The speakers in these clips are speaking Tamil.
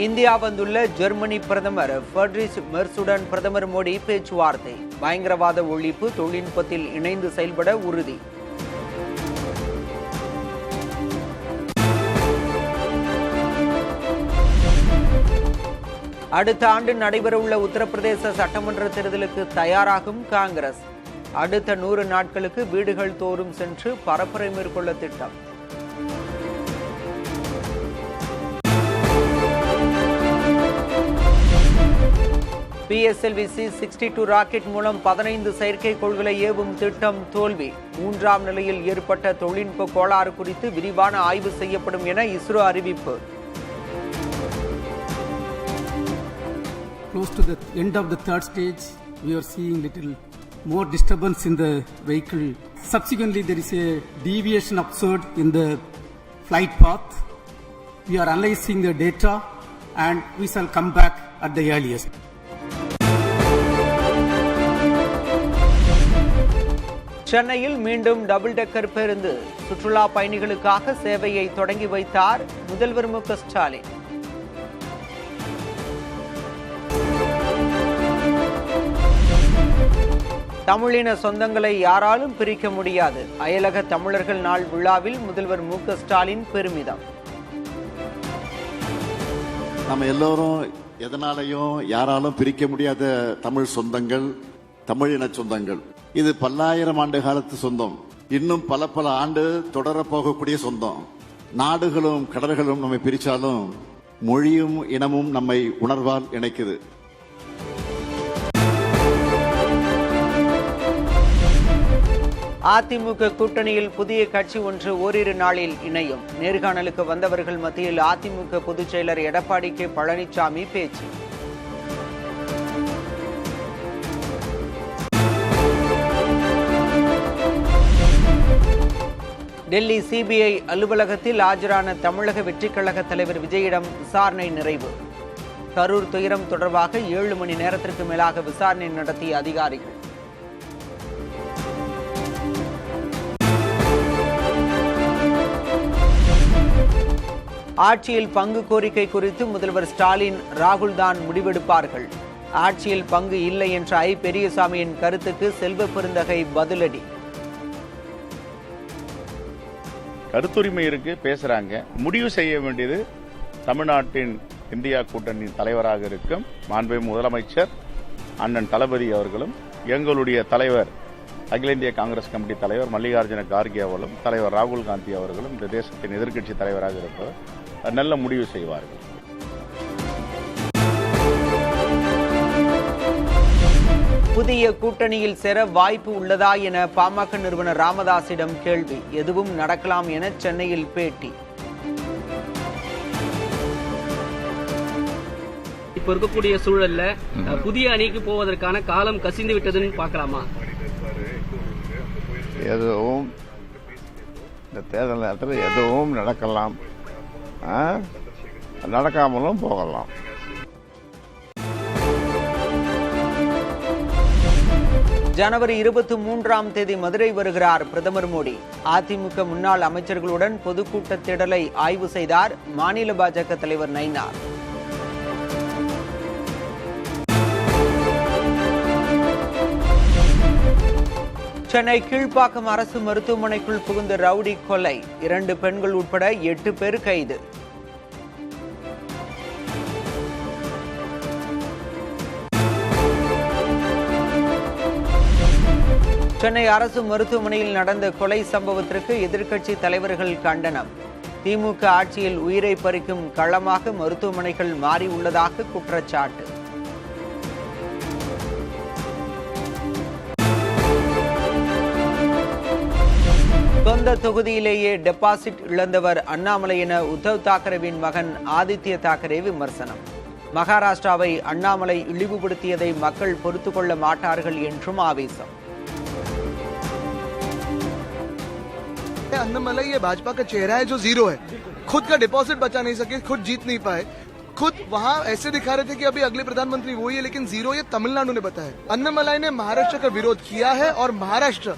இந்தியா வந்துள்ள ஜெர்மனி பிரதமர் ஃபெட்ரிச் மெர்சுடன் பிரதமர் மோடி பேச்சுவார்த்தை. பயங்கரவாத ஒழிப்பு தொழில்நுட்பத்தில் இணைந்து செயல்பட உறுதி. அடுத்த ஆண்டு நடைபெறவுள்ள உத்தரப்பிரதேச சட்டமன்ற தேர்தலுக்கு தயாராகும் காங்கிரஸ். அடுத்த 100 நாட்களுக்கு வீடுகள் தோறும் சென்று பரப்புரை மேற்கொள்ள திட்டம். PSLV C-62 ராக்கெட் மூலம் 15 செயற்கைக்கோள்களை ஏவும் திட்டம் தோல்வி. 3ஆம் நிலையில் ஏற்பட்ட தொழில்நுட்ப கோளாறு குறித்து விரிவான ஆய்வு செய்யப்படும் என இஸ்ரோ அறிவிப்பு. Close to the end of the third stage, we are seeing little more disturbance in the vehicle. Subsequently, there is a deviation observed in the flight path. We are analyzing the data and we shall come back at the earliest. சென்னையில் மீண்டும் டபுள் டெக்கர் பேருந்து சுற்றுலா பயணிகளுக்காக சேவையை தொடங்கி வைத்தார் முதல்வர் மு க ஸ்டாலின். தமிழின சொந்தங்களை யாராலும் பிரிக்க முடியாது. அயலக தமிழர்கள் நாள் விழாவில் முதல்வர் மு க ஸ்டாலின் பெருமிதம். நம்ம எல்லோரும் எதனாலையும் யாராலும் பிரிக்க முடியாத தமிழ் சொந்தங்கள், தமிழின சொந்தங்கள். இது பல்லாயிரம் ஆண்டு காலத்து சொந்தம். இன்னும் பல ஆண்டு தொடர போகக்கூடிய சொந்தம். நாடுகளும் கடல்களும் நம்மை பிரிச்சாலும் மொழியும் இனமும் நம்மை உணர்வால் இணைக்குது. அதிமுக கூட்டணியில் புதிய கட்சி ஒன்று ஓரிரு நாளில் இணையும். நேர்காணலுக்கு வந்தவர்கள் மத்தியில் அதிமுக பொதுச் செயலர் எடப்பாடி கே பழனிசாமி பேச்சு. டெல்லி சிபிஐ அலுவலகத்தில் ஆஜரான தமிழக வெற்றிக் கழக தலைவர் விஜயிடம் விசாரணை நிறைவு. கரூர் துயரம் தொடர்பாக 7 மணி நேரத்திற்கு மேலாக விசாரணை நடத்திய அதிகாரிகள். ஆட்சியில் பங்கு கோரிக்கை குறித்து முதல்வர் ஸ்டாலின், ராகுல் தான் முடிவெடுப்பார்கள். ஆட்சியில் பங்கு இல்லை என்ற ஐ பெரியசாமியின் கருத்துக்கு செல்வ பெருந்தகை பதிலடி. கருத்துரிமை இருக்கு, பேசுறாங்க. முடிவு செய்ய வேண்டியது தமிழ்நாட்டின் இந்தியா கூட்டணி தலைவராக இருக்கும் மாண்புமிகு முதலமைச்சர் அண்ணன் தளபதி அவர்களும், எங்களுடைய தலைவர் அகில இந்திய காங்கிரஸ் கமிட்டி தலைவர் மல்லிகார்ஜுன கார்கே அவர்களும், தலைவர் ராகுல் காந்தி அவர்களும் இந்த தேசத்தின் எதிர்க்கட்சி தலைவராக இருப்பவர் நல்ல முடிவு செய்வார்கள். புதிய கூட்டணியில் சேர வாய்ப்பு உள்ளதா என பாமக நிறுவனர் ராமதாசிடம் கேள்வி. எதுவும் நடக்கலாம் என சென்னையில் பேட்டி. இப்ப இருக்கக்கூடிய சூழல்ல புதிய அணிக்கு போவதற்கான காலம் கசிந்து விட்டதுன்னு பார்க்கலாமா? எதுவும் இந்த தேர்தல் நேரத்தில் எதுவும் நடக்கலாம், நடக்காமலும் போகலாம். ஜனவரி 23ஆம் தேதி மதுரை வருகிறார் பிரதமர் மோடி. அதிமுக முன்னாள் அமைச்சர்களுடன் பொதுக்கூட்ட திடலை ஆய்வு செய்தார் மாநில பாஜக தலைவர் நயினார். சென்னை கீழ்ப்பாக்கம் அரசு மருத்துவமனைக்குள் புகுந்த ரவுடி கொலை. 2 பெண்கள் உட்பட 8 பேர் கைது. சென்னை அரசு மருத்துவமனையில் நடந்த கொலை சம்பவத்திற்கு எதிர்க்கட்சி தலைவர்கள் கண்டனம். திமுக ஆட்சியில் உயிரை பறிக்கும் களமாக மருத்துவமனைகள் மாறி உள்ளதாக குற்றச்சாட்டு. சொந்த தொகுதியிலேயே டெபாசிட் இழந்தவர் அண்ணாமலை என உத்தவ் தாக்கரேவின் மகன் ஆதித்ய தாக்கரே விமர்சனம். மகாராஷ்டிராவை அண்ணாமலை இழிவுபடுத்தியதை மக்கள் பொறுத்துக் கொள்ள மாட்டார்கள் என்றும் ஆவேசம். अन्नामलाई ये भाजपा का चेहरा है जो जीरो है, खुद का डिपॉजिट बचा नहीं सके, खुद जीत नहीं पाए, खुद वहां ऐसे दिखा रहे थे कि अभी अगले प्रधानमंत्री वही है, लेकिन जीरो ये तमिलनाडु ने बताया। अन्नामलाई ने महाराष्ट्र का विरोध किया है और महाराष्ट्र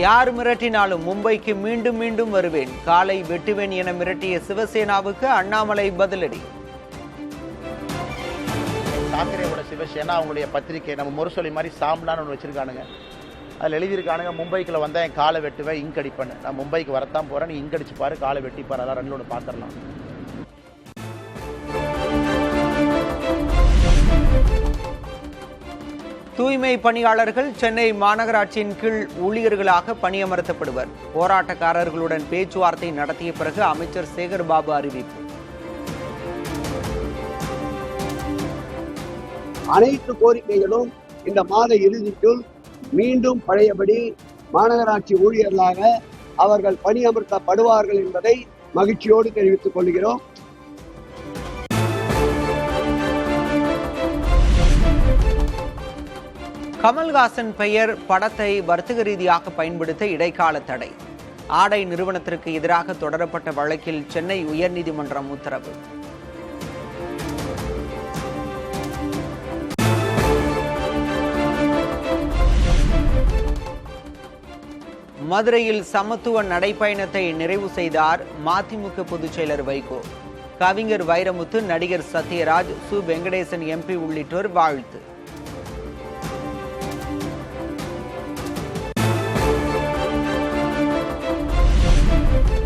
யார் மிரட்டினாலும் மும்பைக்கு மீண்டும் மீண்டும் வருவேன், காலை வெட்டுவேன் என மிரட்டிய சிவசேனாவுக்கு அண்ணாமலை பதிலடி. தாக்கரேவோட சிவசேனா அவங்களுடைய பத்திரிகை நம்ம முரசொலி மாதிரி சாம்லான்னு ஒன்று வச்சிருக்கானுங்க. அதில் எழுதியிருக்கானுங்க, மும்பைக்குள்ள வந்தால் என் காலை வெட்டுவேன், இங்க் அடிப்பேன். நான் மும்பைக்கு வரத்தான் போறேன், நீ இங்க் அடிச்சு பாரு, காலை வெட்டிப்பாரு, அதான் ரெண்டோட பார்த்துடலாம். தூய்மை பணியாளர்கள் சென்னை மாநகராட்சியின் கீழ் ஊழியர்களாக பணியமர்த்தப்படுவர். போராட்டக்காரர்களுடன் பேச்சுவார்த்தை நடத்திய பிறகு அமைச்சர் சேகர் பாபு அறிவிப்பு. அனைத்து கோரிக்கைகளும் இந்த மாத இறுதிக்குள் மீண்டும் பழையபடி மாநகராட்சி ஊழியர்களாக அவர்கள் பணியமர்த்தப்படுவார்கள் என்பதை மகிழ்ச்சியோடு தெரிவித்துக் கொள்கிறோம். கமல்ஹாசன் பெயர் படத்தை வர்த்தக ரீதியாக பயன்படுத்த இடைக்கால தடை. ஆடை நிறுவனத்திற்கு எதிராக தொடரப்பட்ட வழக்கில் சென்னை உயர்நீதிமன்றம் உத்தரவு. மதுரையில் சமத்துவ நடைப்பயணத்தை நிறைவு செய்தார் மதிமுக பொதுச் செயலர் வைகோ. கவிஞர் வைரமுத்து, நடிகர் சத்யராஜ், சு வெங்கடேசன் எம்பி உள்ளிட்டோர் வாழ்த்து.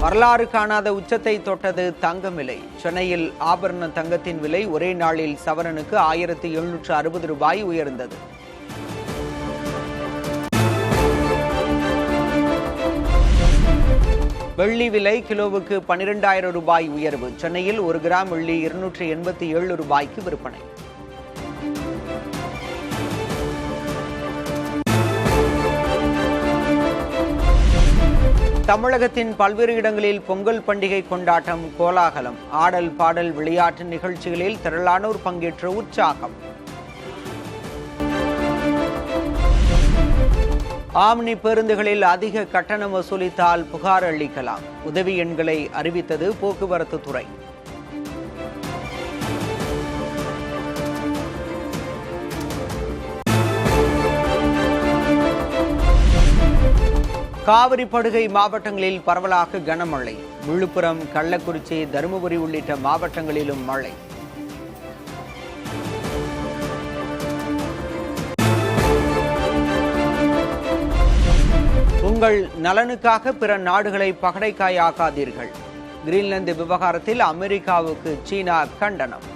வரலாறு காணாத உச்சத்தை தொட்டது தங்கம் விலை. சென்னையில் ஆபரண தங்கத்தின் விலை ஒரே நாளில் சவரனுக்கு 1760 ரூபாய் உயர்ந்தது. வெள்ளி விலை கிலோவுக்கு 12,000 ரூபாய் உயர்வு. சென்னையில் 1 கிராம் வெள்ளி 287 ரூபாய்க்கு விற்பனை. தமிழகத்தின் பல்வேறு இடங்களில் பொங்கல் பண்டிகை கொண்டாட்டம் கோலாகலம். ஆடல் பாடல் விளையாட்டு நிகழ்ச்சிகளில் திரளானோர் பங்கேற்ற உற்சாகம். ஆம்னி பேருந்துகளில் அதிக கட்டணம் வசூலித்தால் புகார் அளிக்கலாம். உதவி எண்களை அறிவித்தது போக்குவரத்து துறை. காவிரி படுகை மாவட்டங்களில் பரவலாக கனமழை. விழுப்புரம், கள்ளக்குறிச்சி, தருமபுரி உள்ளிட்ட மாவட்டங்களிலும் மழை. உங்கள் நலனுக்காக பிற நாடுகளை பகடைக்காயாக்காதீர்கள். கிரீன்லாந்து விவகாரத்தில் அமெரிக்காவுக்கு சீனா கண்டனம்.